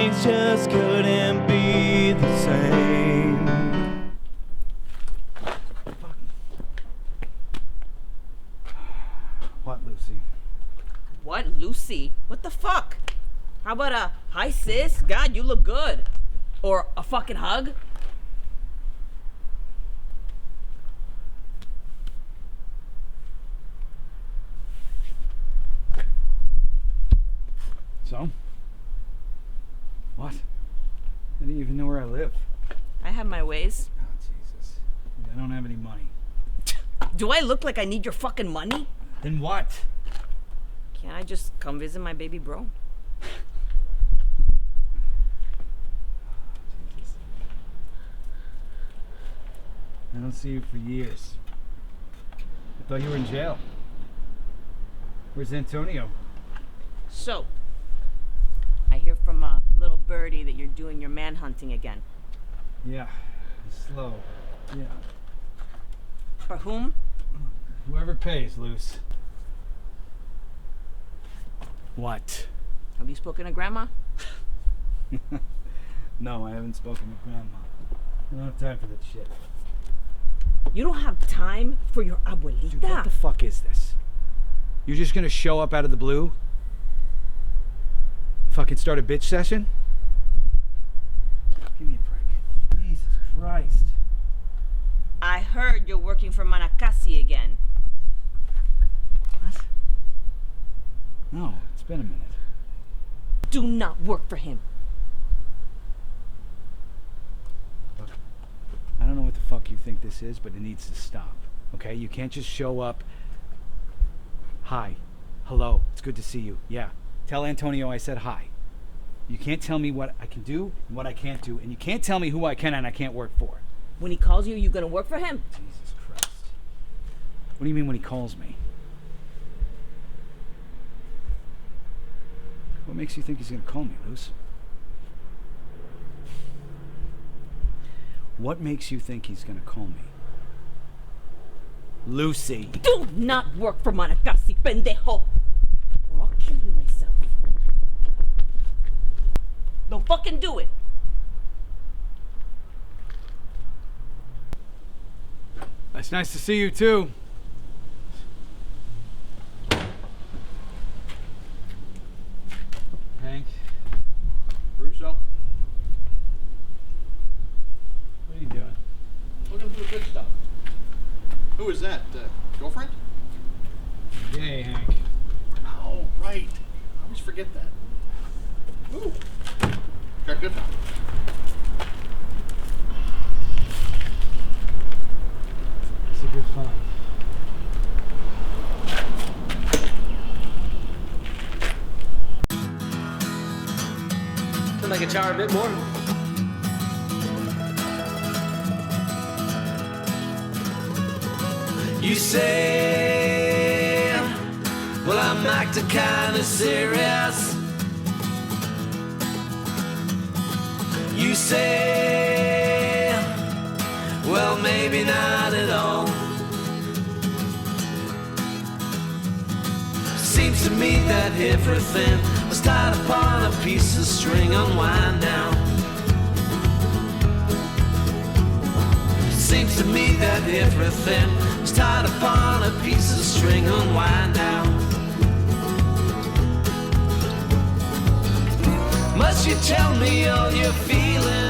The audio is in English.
things just couldn't be the same. What, Lucy? What, Lucy? What the fuck? How about a hi sis? God, you look good. Or a fucking hug? So? What? I didn't even know where I live. I have my ways. Oh, Jesus. I don't have any money. Do I look like I need your fucking money? Then what? Can't I just come visit my baby bro? Jesus. I don't see you for years. I thought you were in jail. Where's Antonio? So, I hear from a little birdie that you're doing your manhunting again. Yeah, slow. Yeah. For whom? Whoever pays, Luce. What? Have you spoken to Grandma? No, I haven't spoken to Grandma. I don't have time for that shit. You don't have time for your abuelita? Dude, what the fuck is this? You're just gonna show up out of the blue? Fucking start a bitch session? Give me a break. Jesus Christ. I heard you're working for Manakasi again. What? No, it's been a minute. Do not work for him. Look, I don't know what the fuck you think this is, but it needs to stop. Okay? You can't just show up. Hi. Hello. It's good to see you. Yeah. Tell Antonio I said hi. You can't tell me what I can do and what I can't do, and you can't tell me who I can and I can't work for. When he calls you, you gonna work for him? Jesus Christ. What do you mean when he calls me? What makes you think he's gonna call me, Luce? What makes you think he's gonna call me? Lucy. Do not work for Manakasi, pendejo! Or I'll kill you myself. Don't fucking do it! It's nice to see you too. Hank. Russo, What are you doing? looking for the good stuff. Who is that? Girlfriend? Yay, Hank. Oh, right. I always forget that. Ooh. Got good. It's a good find. Turn the guitar a bit more. You say, well, I'm acting kinda serious. You say, well, maybe not at all. Seems to me that everything was tied upon a piece of string. Unwind now. Seems to me that everything was tied upon a piece of string. Unwind now. Must you tell me all your feelings?